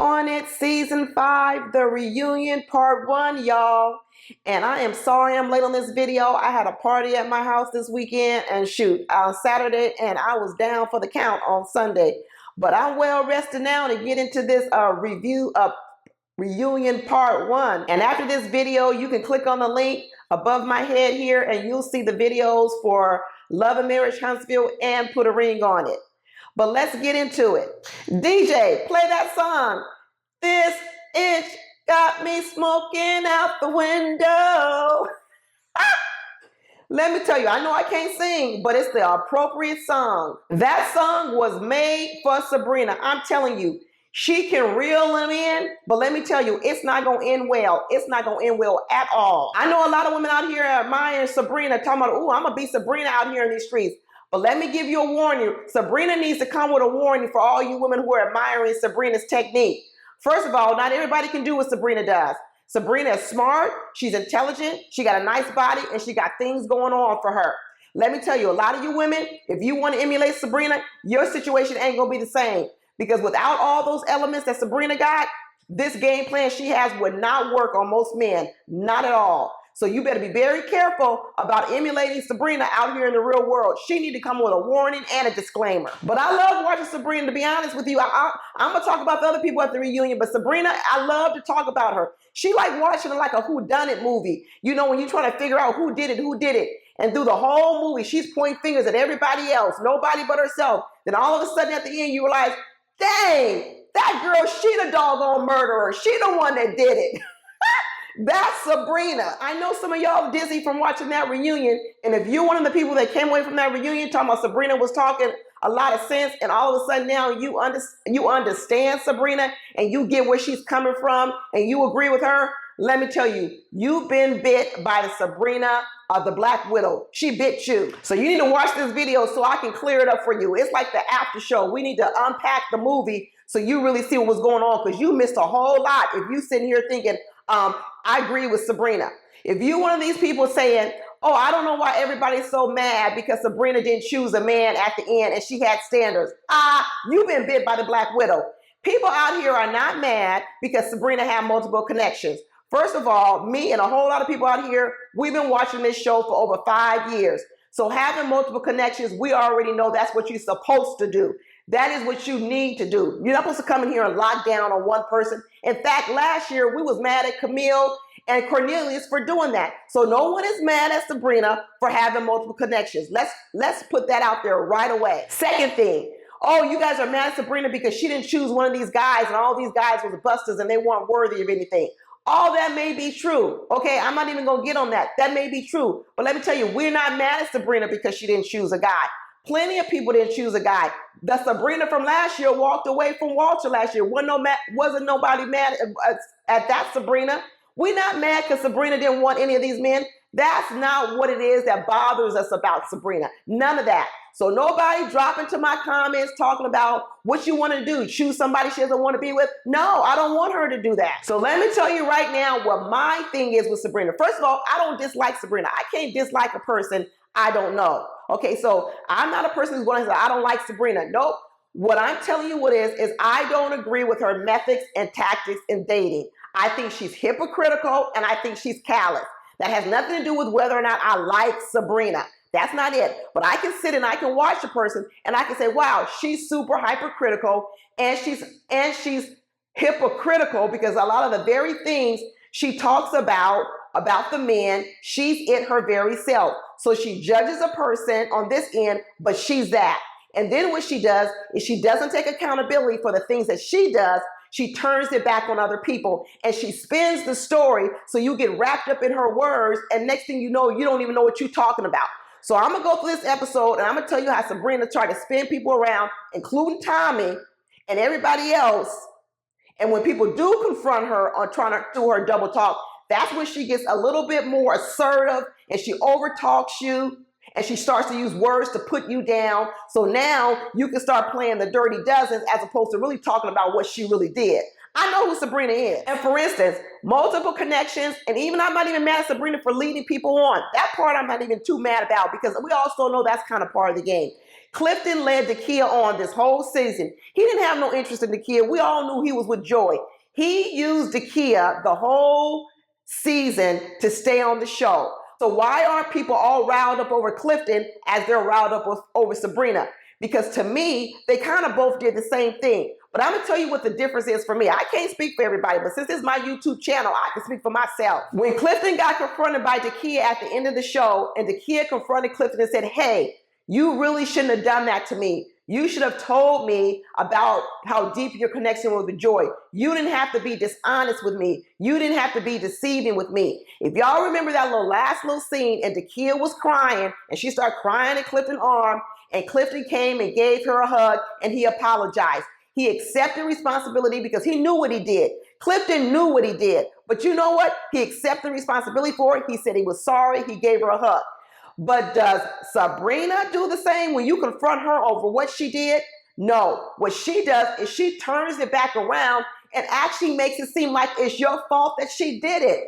on it, season 5, the reunion part 1, y'all. And I am sorry I'm late on this video. I had a party at my house this weekend and on Saturday, and I was down for the count on Sunday. But I'm well rested now to get into this review of reunion part 1. And after this video, you can click on the link above my head here and you'll see the videos for Love and Marriage Huntsville and Put a Ring on It. But let's get into it. DJ, play that song. This itch got me smoking out the window. Let me tell you, I know I can't sing, but it's the appropriate song. That song was made for Sabrina. I'm telling you, she can reel them in, but let me tell you, it's not going to end well. It's not going to end well at all. I know a lot of women out here admiring Sabrina, talking about, oh, I'm going to be Sabrina out here in these streets. But let me give you a warning. Sabrina needs to come with a warning for all you women who are admiring Sabrina's technique. First of all, not everybody can do what Sabrina does. Sabrina is smart, she's intelligent, she got a nice body, and she got things going on for her. Let me tell you, a lot of you women, if you want to emulate Sabrina, your situation ain't going to be the same. Because without all those elements that Sabrina got, this game plan she has would not work on most men. Not at all. So you better be very careful about emulating Sabrina out here in the real world. She need to come with a warning and a disclaimer. But I love watching Sabrina, to be honest with you. I'm going to talk about the other people at the reunion, but Sabrina, I love to talk about her. She like watching like a whodunit movie. You know, when you're trying to figure out who did it. And through the whole movie, she's pointing fingers at everybody else, nobody but herself. Then all of a sudden at the end, you realize, dang, that girl, she the doggone murderer. She the one that did it. That's Sabrina. I know some of y'all are dizzy from watching that reunion. And if you're one of the people that came away from that reunion talking about Sabrina was talking a lot of sense, and all of a sudden now you understand Sabrina and you get where she's coming from and you agree with her, let me tell you, you've been bit by the Sabrina of the Black Widow. She bit you. So you need to watch this video so I can clear it up for you. It's like the after show. We need to unpack the movie so you really see what was going on, because you missed a whole lot if you sitting here thinking, I agree with Sabrina. If you one of these people saying, oh, I don't know why everybody's so mad because Sabrina didn't choose a man at the end and she had standards. You've been bit by the Black Widow. People out here are not mad because Sabrina had multiple connections. First of all, me and a whole lot of people out here, we've been watching this show for over 5 years. So having multiple connections, we already know that's what you're supposed to do. That is what you need to do. You're not supposed to come in here and lock down on one person. In fact, last year, we was mad at Camille and Cornelius for doing that. So no one is mad at Sabrina for having multiple connections. Let's put that out there right away. Second thing, oh, you guys are mad at Sabrina because she didn't choose one of these guys and all these guys were busters and they weren't worthy of anything. All that may be true. Okay, I'm not even going to get on that. That may be true. But let me tell you, we're not mad at Sabrina because she didn't choose a guy. Plenty of people didn't choose a guy. The Sabrina from last year walked away from Walter last year. Wasn't nobody mad at that Sabrina. We're not mad because Sabrina didn't want any of these men. That's not what it is that bothers us about Sabrina. None of that. So nobody drop into my comments talking about what you want to do. Choose somebody she doesn't want to be with. No, I don't want her to do that. So let me tell you right now what my thing is with Sabrina. First of all, I don't dislike Sabrina. I can't dislike a person I don't know. Okay, so I'm not a person who's going to say, I don't like Sabrina. Nope. What I'm telling you what is I don't agree with her methods and tactics in dating. I think she's hypocritical and I think she's callous. That has nothing to do with whether or not I like Sabrina. That's not it. But I can sit and I can watch a person and I can say, wow, she's super hypercritical and she's hypocritical because a lot of the very things she talks about the men, she's it her very self. So she judges a person on this end, but she's that. And then what she does is she doesn't take accountability for the things that she does. She turns it back on other people and she spins the story so you get wrapped up in her words and next thing you know, you don't even know what you're talking about. So I'm going to go through this episode and I'm going to tell you how Sabrina tried to spin people around, including Tommy and everybody else. And when people do confront her on trying to do her double talk, that's when she gets a little bit more assertive and she overtalks you and she starts to use words to put you down. So now you can start playing the dirty dozens as opposed to really talking about what she really did. I know who Sabrina is. And for instance, multiple connections, and even I'm not even mad at Sabrina for leading people on. That part I'm not even too mad about because we also know that's kind of part of the game. Clifton led Dakia on this whole season. He didn't have no interest in Dakia. We all knew he was with Joy. He used Dakia the whole season to stay on the show. So why aren't people all riled up over Clifton as they're riled up over Sabrina? Because to me, they kind of both did the same thing. But I'm going to tell you what the difference is for me. I can't speak for everybody, but since this is my YouTube channel, I can speak for myself. When Clifton got confronted by Dakia at the end of the show, and Dakia confronted Clifton and said, hey, you really shouldn't have done that to me. You should have told me about how deep your connection was with Joy. You didn't have to be dishonest with me. You didn't have to be deceiving with me. If y'all remember that last little scene and Dakia was crying and she started crying in Clifton's arm and Clifton came and gave her a hug and he apologized. He accepted responsibility because he knew what he did. Clifton knew what he did. But you know what? He accepted responsibility for it. He said he was sorry. He gave her a hug. But does Sabrina do the same when you confront her over what she did? No. What she does is she turns it back around and actually makes it seem like it's your fault that she did it.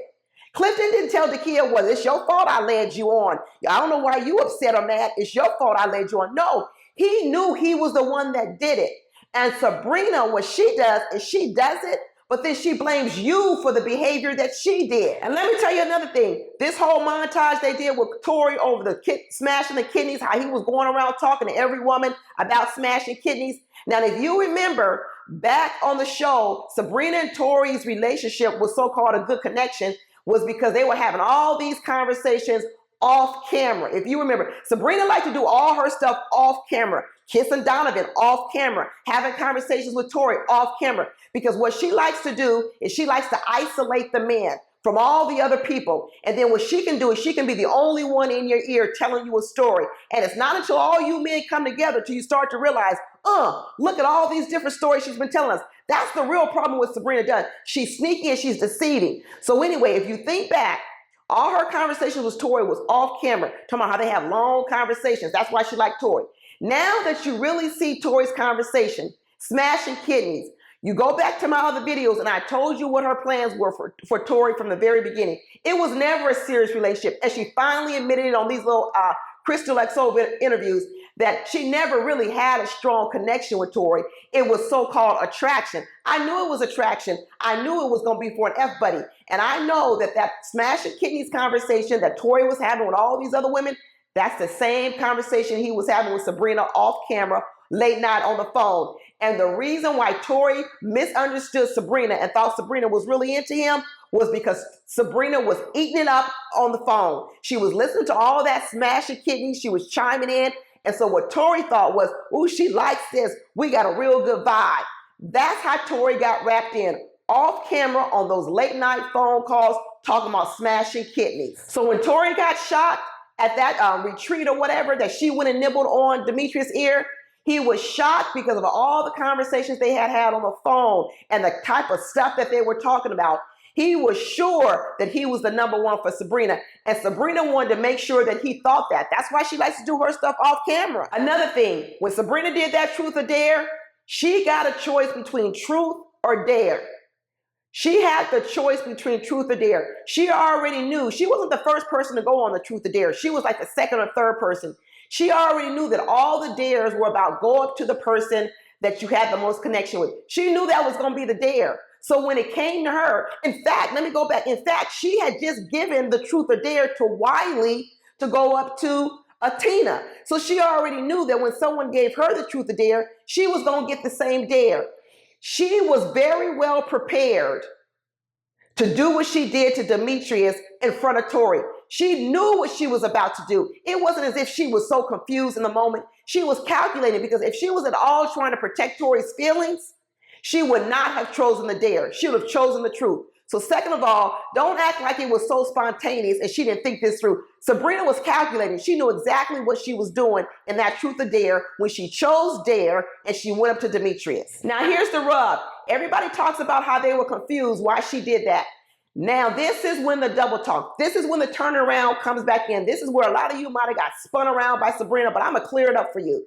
Clifton didn't tell Dakia, well, it's your fault I led you on. I don't know why you upset or mad. It's your fault I led you on. No, he knew he was the one that did it. And Sabrina, what she does is she does it, but then she blames you for the behavior that she did. And let me tell you another thing. This whole montage they did with Tori over the smashing the kidneys, how he was going around talking to every woman about smashing kidneys. Now, if you remember back on the show, Sabrina and Tori's relationship was so-called a good connection was because they were having all these conversations off camera. If you remember, Sabrina liked to do all her stuff off camera, kissing Donovan off camera, having conversations with Tori off camera, because what she likes to do is she likes to isolate the men from all the other people. And then what she can do is she can be the only one in your ear telling you a story. And it's not until all you men come together till you start to realize, look at all these different stories she's been telling us. That's the real problem with Sabrina Dunn. She's sneaky and she's deceiving. So anyway, if you think back, all her conversations with Tori was off camera, talking about how they have long conversations. That's why she liked Tori. Now that you really see Tori's conversation, smashing kidneys, you go back to my other videos and I told you what her plans were for Tori from the very beginning. It was never a serious relationship. And she finally admitted it on these little Crystal XO interviews that she never really had a strong connection with Tori. It was so-called attraction. I knew it was attraction. I knew it was going to be for an F-buddy. And I know that smashing kidneys conversation that Tori was having with all these other women, that's the same conversation he was having with Sabrina off camera, late night on the phone. And the reason why Tori misunderstood Sabrina and thought Sabrina was really into him was because Sabrina was eating it up on the phone. She was listening to all that smashing kidneys. She was chiming in. And so what Tori thought was, ooh, she likes this. We got a real good vibe. That's how Tori got wrapped in off camera on those late night phone calls talking about smashing kidneys. So when Tori got shocked at that retreat or whatever that she went and nibbled on Demetrius' ear, he was shocked because of all the conversations they had on the phone and the type of stuff that they were talking about. He was sure that he was the number one for Sabrina, and Sabrina wanted to make sure that he thought that. That's why she likes to do her stuff off camera. Another thing, when Sabrina did that truth or dare, she got a choice between truth or dare. She had the choice between truth or dare. She already knew. She wasn't the first person to go on the truth or dare. She was like the second or third person. She already knew that all the dares were about go up to the person that you had the most connection with. She knew that was going to be the dare. So when it came to her, in fact, let me go back. In fact, she had just given the truth or dare to Wiley to go up to Tina. So she already knew that when someone gave her the truth or dare, she was going to get the same dare. She was very well prepared to do what she did to Demetrius in front of Tori. She knew what she was about to do. It wasn't as if she was so confused in the moment. She was calculating, because if she was at all trying to protect Tori's feelings, she would not have chosen the dare. She would have chosen the truth. So second of all, don't act like it was so spontaneous and she didn't think this through. Sabrina was calculating. She knew exactly what she was doing in that truth or dare when she chose dare and she went up to Demetrius. Now here's the rub. Everybody talks about how they were confused why she did that. Now this is when the double talk, this is when the turnaround comes back in. This is where a lot of you might have got spun around by Sabrina, but I'm gonna clear it up for you.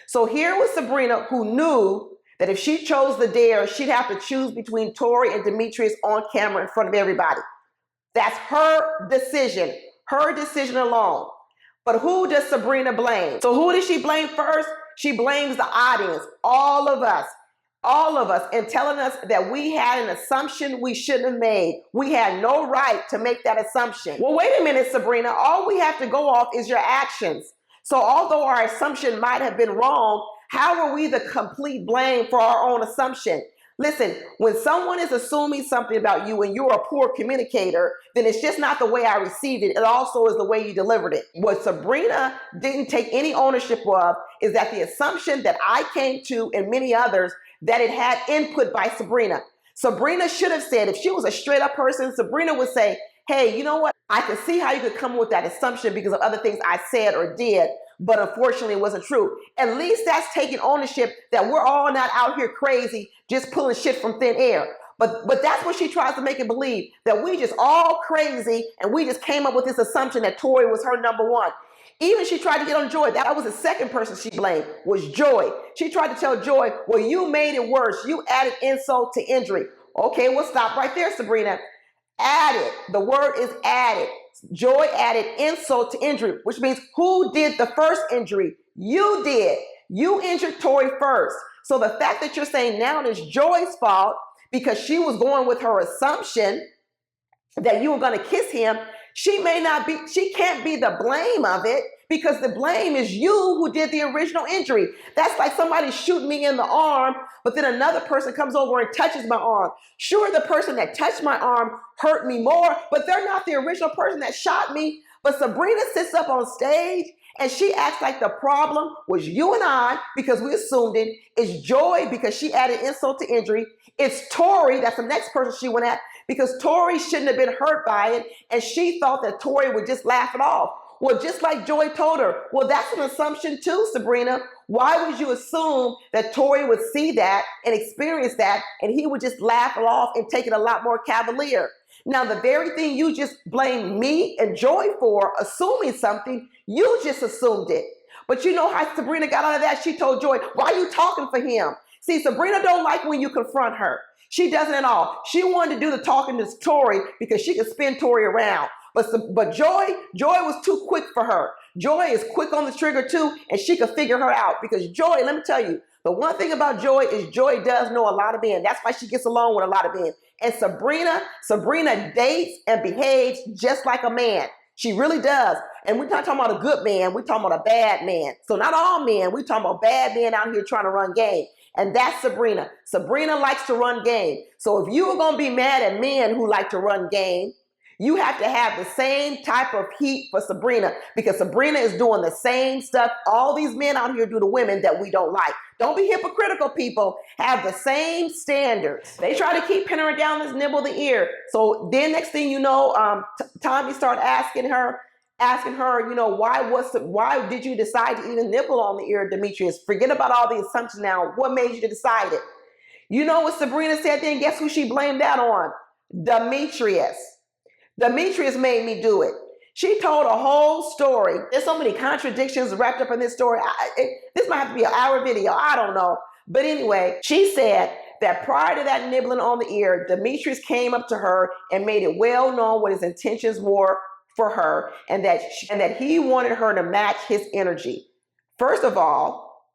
So here was Sabrina, who knew that if she chose the dare, she'd have to choose between Tori and Demetrius on camera in front of everybody. That's her decision alone. But who does Sabrina blame? So who does she blame first? She blames the audience, all of us, and telling us that we had an assumption we shouldn't have made. We had no right to make that assumption. Well, wait a minute, Sabrina. All we have to go off is your actions. So although our assumption might have been wrong, how are we the complete blame for our own assumption? Listen, when someone is assuming something about you and you're a poor communicator, then it's just not the way I received it. It also is the way you delivered it. What Sabrina didn't take any ownership of is that the assumption that I came to and many others, that it had input by Sabrina. Sabrina should have said, if she was a straight up person, Sabrina would say, hey, you know what? I can see how you could come with that assumption because of other things I said or did, but unfortunately it wasn't true. At least that's taking ownership that we're all not out here crazy, just pulling shit from thin air. But that's what she tries to make it believe, that we just all crazy and we just came up with this assumption that Tori was her number one. Even she tried to get on Joy. That was the second person she blamed, was Joy. She tried to tell Joy, well, you made it worse. You added insult to injury. Okay, well, stop right there, Sabrina. Added. The word is added. Joy added insult to injury, which means who did the first injury? You did. You injured Tori first. So the fact that you're saying now it's Joy's fault because she was going with her assumption that you were going to kiss him, she can't be the blame of it because the blame is you who did the original injury. That's like somebody shooting me in the arm, but then another person comes over and touches my arm. Sure, the person that touched my arm hurt me more, but they're not the original person that shot me. But Sabrina sits up on stage and she acts like the problem was you and I because we assumed it. It's Joy because she added insult to injury. It's Tori, that's the next person she went at, because Tori shouldn't have been hurt by it, and she thought that Tori would just laugh it off. Well, just like Joy told her, well, that's an assumption too, Sabrina. Why would you assume that Tori would see that and experience that, and he would just laugh it off and take it a lot more cavalier? Now, the very thing you just blamed me and Joy for, assuming something, you just assumed it. But you know how Sabrina got out of that? She told Joy, why are you talking for him? See, Sabrina don't like when you confront her. She doesn't at all. She wanted to do the talking to Tori because she could spin Tori around. But Joy was too quick for her. Joy is quick on the trigger too, and she could figure her out because Joy, let me tell you, the one thing about Joy is Joy does know a lot of men. That's why she gets along with a lot of men. And Sabrina dates and behaves just like a man. She really does. And we're not talking about a good man. We're talking about a bad man. So not all men. We're talking about bad men out here trying to run game. And that's Sabrina. Sabrina likes to run game. So if you are going to be mad at men who like to run game, you have to have the same type of heat for Sabrina because Sabrina is doing the same stuff all these men out here do to women that we don't like. Don't be hypocritical, people. Have the same standards. They try to keep pinning her down, let's nibble the ear. So then next thing you know, Tommy started asking her, you know, why did you decide to even nibble on the ear of Demetrius? Forget about all the assumptions now. What made you to decide it? You know what Sabrina said then? Guess who she blamed that on? Demetrius. Demetrius made me do it. She told a whole story. There's so many contradictions wrapped up in this story. This might have to be an hour video. I don't know. But anyway, she said that prior to that nibbling on the ear, Demetrius came up to her and made it well known what his intentions were for her and that he wanted her to match his energy. First of all,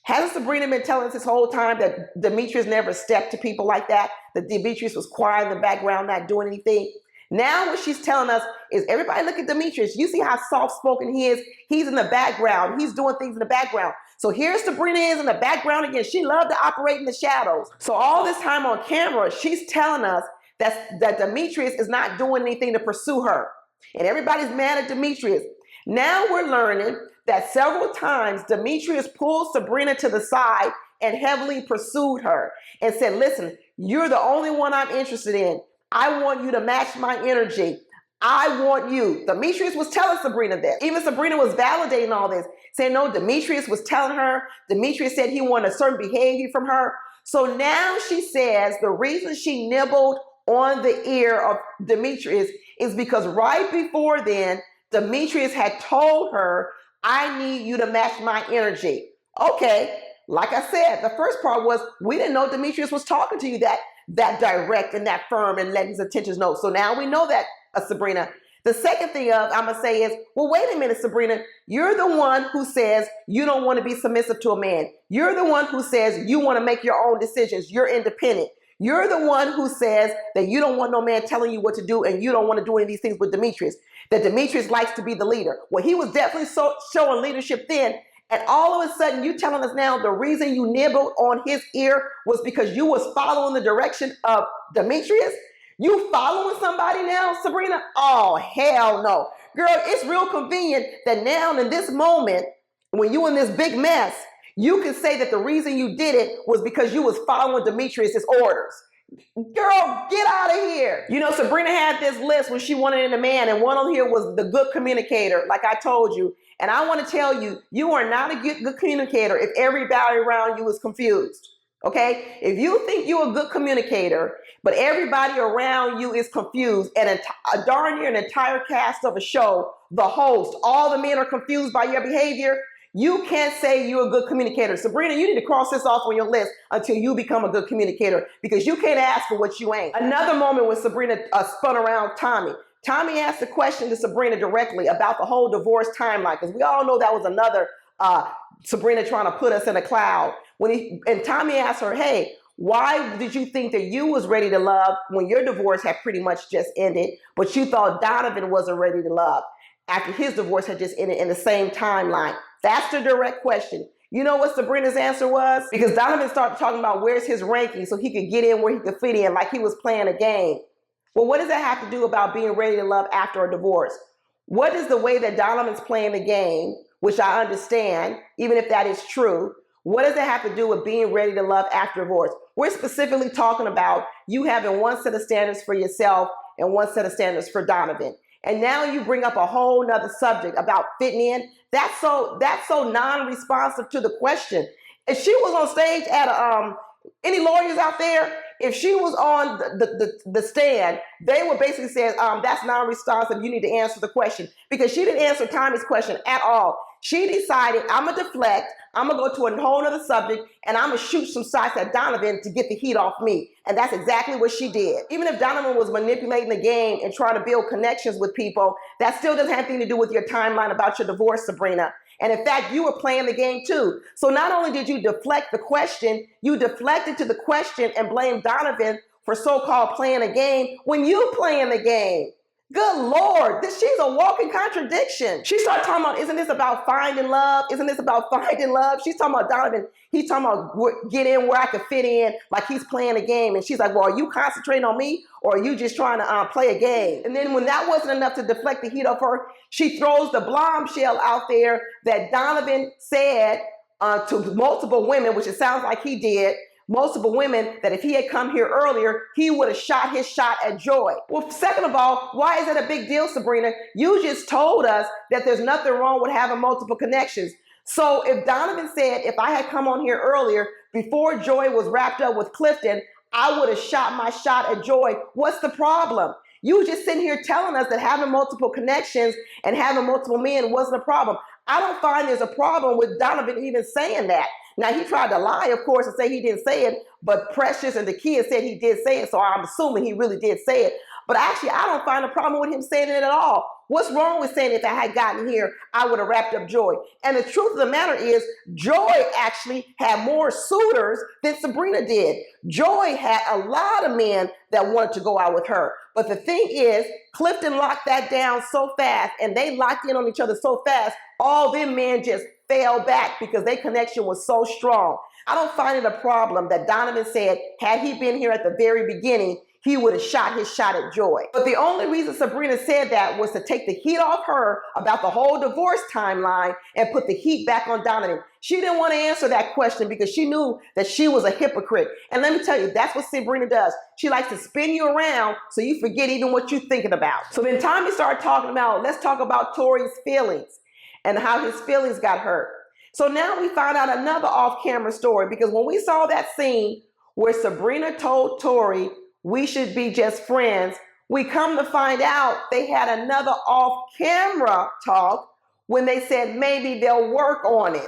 hasn't Sabrina been telling us this whole time that Demetrius never stepped to people like that? That Demetrius was quiet in the background, not doing anything? Now what she's telling us is everybody look at Demetrius. You see how soft-spoken he is? He's in the background. He's doing things in the background. So here Sabrina is in the background again. She loved to operate in the shadows. So all this time on camera, she's telling us that Demetrius is not doing anything to pursue her. And everybody's mad at Demetrius. Now we're learning that several times Demetrius pulled Sabrina to the side and heavily pursued her and said, listen, you're the only one I'm interested in. I want you to match my energy. I want you. Demetrius was telling Sabrina this. Even Sabrina was validating all this, saying, no, Demetrius was telling her. Demetrius said he wanted a certain behavior from her. So now she says the reason she nibbled on the ear of Demetrius is because right before then, Demetrius had told her, I need you to match my energy. Okay, like I said, the first part was we didn't know Demetrius was talking to you that direct and that firm and letting his intentions know. So now we know that, Sabrina. The second thing I'm going to say is, well, wait a minute, Sabrina. You're the one who says you don't want to be submissive to a man. You're the one who says you want to make your own decisions. You're independent. You're the one who says that you don't want no man telling you what to do and you don't want to do any of these things with Demetrius, that Demetrius likes to be the leader. Well, he was definitely showing leadership then. And all of a sudden, you telling us now the reason you nibbled on his ear was because you was following the direction of Demetrius? You following somebody now, Sabrina? Oh, hell no. Girl, it's real convenient that now in this moment, when you in this big mess, you can say that the reason you did it was because you was following Demetrius's orders. Girl, get out of here. You know, Sabrina had this list when she wanted in a man, and one on here was the good communicator, like I told you. And I want to tell you, you are not a good communicator if everybody around you is confused. Okay? If you think you're a good communicator, but everybody around you is confused, and a darn near an entire cast of a show, the host, all the men are confused by your behavior, you can't say you're a good communicator. Sabrina, you need to cross this off on your list until you become a good communicator, because you can't ask for what you ain't. Another moment when Sabrina spun around Tommy. Tommy asked a question to Sabrina directly about the whole divorce timeline, because we all know that was another Sabrina trying to put us in a cloud. And Tommy asked her, hey, why did you think that you was ready to love when your divorce had pretty much just ended, but you thought Donovan wasn't ready to love after his divorce had just ended in the same timeline? That's the direct question. You know what Sabrina's answer was? Because Donovan started talking about where's his ranking so he could get in where he could fit in, like he was playing a game. Well, what does that have to do about being ready to love after a divorce? What is the way that Donovan's playing the game, which I understand, even if that is true, what does it have to do with being ready to love after divorce? We're specifically talking about you having one set of standards for yourself and one set of standards for Donovan. And now you bring up a whole nother subject about fitting in. That's so non-responsive to the question. If she was on stage at any lawyers out there, if she was on the stand, they would basically say, that's non-responsive. You need to answer the question, because she didn't answer Tommy's question at all. She decided, I'm going to deflect, I'm going to go to a whole other subject, and I'm going to shoot some shots at Donovan to get the heat off me. And that's exactly what she did. Even if Donovan was manipulating the game and trying to build connections with people, that still doesn't have anything to do with your timeline about your divorce, Sabrina. And in fact, you were playing the game too. So not only did you deflect the question, you deflected to the question and blamed Donovan for so-called playing a game when you playing the game. Good Lord, she's a walking contradiction. She started talking about, isn't this about finding love? Isn't this about finding love? She's talking about Donovan. He's talking about get in where I can fit in, like he's playing a game. And she's like, well, are you concentrating on me, or are you just trying to play a game? And then when that wasn't enough to deflect the heat off her, she throws the bombshell out there that Donovan said to multiple women, which it sounds like he did, multiple women, that if he had come here earlier, he would have shot his shot at Joy. Well, second of all, why is that a big deal, Sabrina? You just told us that there's nothing wrong with having multiple connections. So if Donovan said, if I had come on here earlier, before Joy was wrapped up with Clifton, I would have shot my shot at Joy, what's the problem? You were just sitting here telling us that having multiple connections and having multiple men wasn't a problem. I don't find there's a problem with Donovan even saying that. Now, he tried to lie, of course, and say he didn't say it, but Precious and the kids said he did say it, so I'm assuming he really did say it. But actually, I don't find a problem with him saying it at all. What's wrong with saying if I had gotten here, I would have wrapped up Joy? And the truth of the matter is, Joy actually had more suitors than Sabrina did. Joy had a lot of men that wanted to go out with her. But the thing is, Clifton locked that down so fast, and they locked in on each other so fast, all them men just fell back because their connection was so strong. I don't find it a problem that Donovan said, had he been here at the very beginning, he would have shot his shot at Joy. But the only reason Sabrina said that was to take the heat off her about the whole divorce timeline and put the heat back on Donovan. She didn't want to answer that question because she knew that she was a hypocrite. And let me tell you, that's what Sabrina does. She likes to spin you around so you forget even what you're thinking about. So then Tommy started talking about, let's talk about Tori's feelings and how his feelings got hurt. So now we found out another off-camera story, because when we saw that scene where Sabrina told Tori we should be just friends, we come to find out they had another off-camera talk when they said maybe they'll work on it.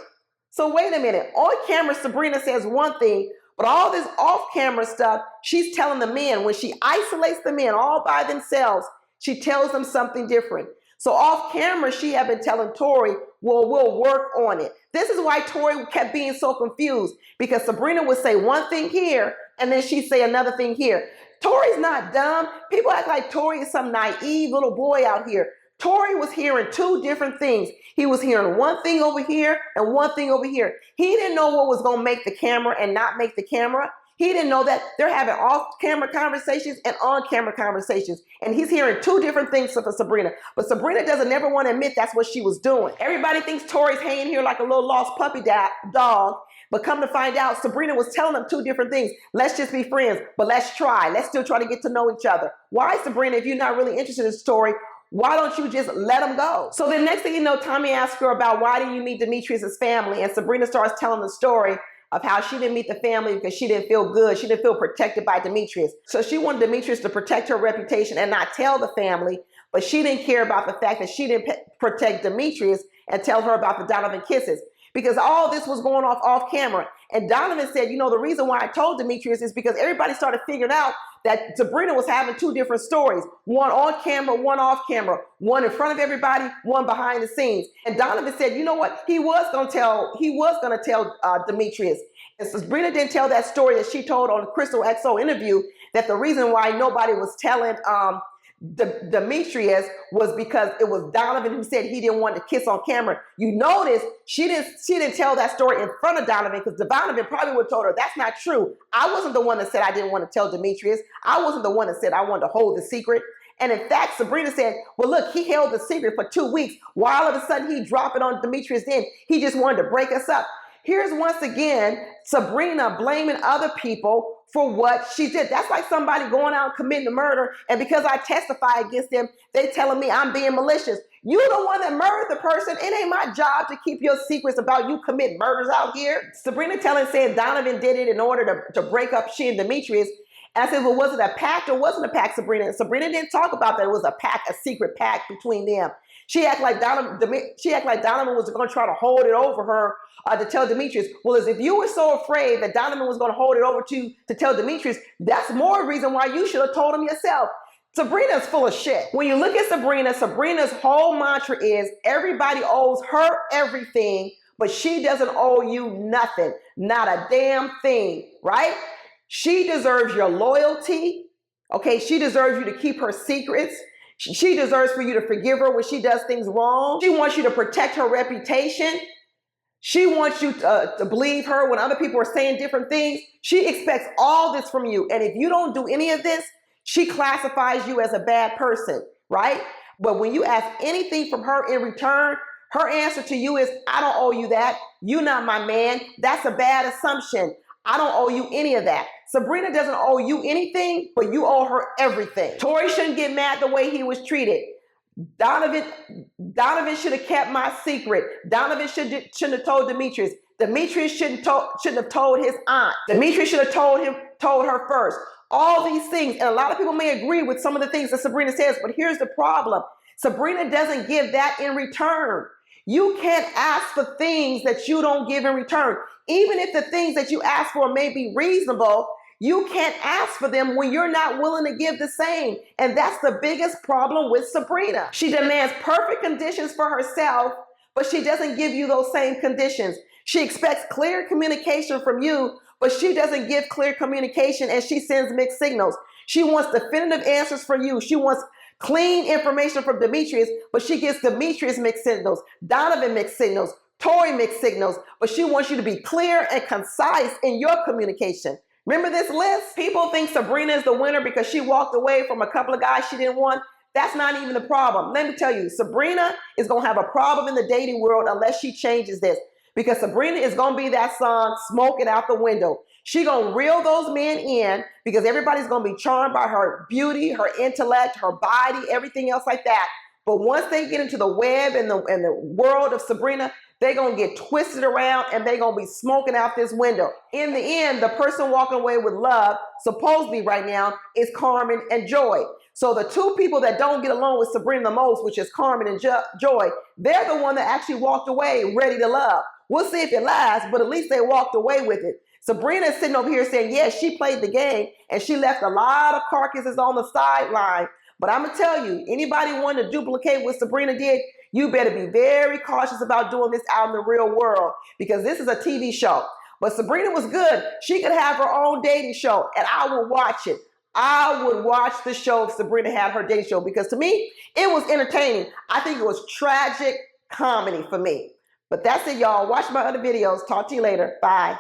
So wait a minute. On camera, Sabrina says one thing, but all this off-camera stuff, she's telling the men. When she isolates the men all by themselves, she tells them something different. So off camera, she had been telling Tori, well, we'll work on it. This is why Tori kept being so confused, because Sabrina would say one thing here, and then she'd say another thing here. Tori's not dumb. People act like Tori is some naive little boy out here. Tori was hearing two different things. He was hearing one thing over here and one thing over here. He didn't know what was going to make the camera and not make the camera. He didn't know that they're having off-camera conversations and on-camera conversations. And he's hearing two different things for Sabrina. But Sabrina doesn't ever want to admit that's what she was doing. Everybody thinks Tori's hanging here like a little lost puppy dog. But come to find out, Sabrina was telling them two different things. Let's just be friends, but let's try. Let's still try to get to know each other. Why, Sabrina, if you're not really interested in the story, why don't you just let them go? So the next thing you know, Tommy asks her about why did you meet Demetrius's family? And Sabrina starts telling the story of how she didn't meet the family because she didn't feel good. She didn't feel protected by Demetrius. So she wanted Demetrius to protect her reputation and not tell the family, but she didn't care about the fact that she didn't protect Demetrius and tell her about the Donovan kisses, because all this was going off camera. And Donovan said, you know, the reason why I told Demetrius is because everybody started figuring out that Sabrina was having two different stories, one on camera, one off camera, one in front of everybody, one behind the scenes. And Donovan said, you know what? He was going to tell Demetrius. And Sabrina didn't tell that story that she told on the Crystal XO interview, that the reason why nobody was telling Demetrius was because it was Donovan who said he didn't want to kiss on camera. You notice she didn't tell that story in front of Donovan, because Donovan probably would have told her that's not true. I wasn't the one that said I didn't want to tell Demetrius. I wasn't the one that said I wanted to hold the secret. And in fact, Sabrina said, well, look, he held the secret for 2 weeks. Why all of a sudden he dropped it on Demetrius then? He just wanted to break us up. Here's once again Sabrina blaming other people for what she did. That's like somebody going out and committing a murder, and because I testify against them, they telling me I'm being malicious. You the one that murdered the person. It ain't my job to keep your secrets about you commit murders out here. Sabrina said Donovan did it in order to break up she and Demetrius. And I said, well, was it a pact or wasn't a pact, Sabrina? And Sabrina didn't talk about that. It was a pact, a secret pact between them. She acted like Donovan was going to try to hold it over her to tell Demetrius. Well, as if you were so afraid that Donovan was going to hold it over to tell Demetrius, that's more reason why you should have told him yourself. Sabrina's full of shit. When you look at Sabrina's whole mantra is everybody owes her everything, but she doesn't owe you nothing, not a damn thing, right? She deserves your loyalty, okay? She deserves you to keep her secrets. She deserves for you to forgive her when she does things wrong. She wants you to protect her reputation. She wants you to believe her when other people are saying different things. She expects all this from you. And if you don't do any of this, she classifies you as a bad person, right? But when you ask anything from her in return, her answer to you is, I don't owe you that. You're not my man. That's a bad assumption. I don't owe you any of that. Sabrina doesn't owe you anything, but you owe her everything. Tori shouldn't get mad the way he was treated. Donovan should have kept my secret. Donovan shouldn't have told Demetrius. Demetrius shouldn't have told his aunt. Demetrius should have told her first. All these things, and a lot of people may agree with some of the things that Sabrina says, but here's the problem. Sabrina doesn't give that in return. You can't ask for things that you don't give in return. Even if the things that you ask for may be reasonable, you can't ask for them when you're not willing to give the same. And that's the biggest problem with Sabrina. She demands perfect conditions for herself, but she doesn't give you those same conditions. She expects clear communication from you, but she doesn't give clear communication, and she sends mixed signals. She wants definitive answers for you. She wants clean information from Demetrius, but she gives Demetrius mixed signals, Donovan mixed signals, Tori mixed signals, but she wants you to be clear and concise in your communication. Remember this list? People think Sabrina is the winner because she walked away from a couple of guys she didn't want. That's not even the problem. Let me tell you, Sabrina is going to have a problem in the dating world unless she changes this, because Sabrina is going to be that song, smoking out the window. She going to reel those men in because everybody's going to be charmed by her beauty, her intellect, her body, everything else like that. But once they get into the web and the world of Sabrina, they're going to get twisted around and they're going to be smoking out this window. In the end, the person walking away with love, supposedly right now, is Carmen and Joy. So the two people that don't get along with Sabrina the most, which is Carmen and Joy, they're the one that actually walked away ready to love. We'll see if it lasts, but at least they walked away with it. Sabrina is sitting over here saying, yes, she played the game and she left a lot of carcasses on the sideline. But I'm going to tell you, anybody wanting to duplicate what Sabrina did, you better be very cautious about doing this out in the real world, because this is a TV show. But Sabrina was good. She could have her own dating show, and I would watch it. I would watch the show if Sabrina had her dating show, because to me, it was entertaining. I think it was tragic comedy for me. But that's it, y'all. Watch my other videos. Talk to you later. Bye.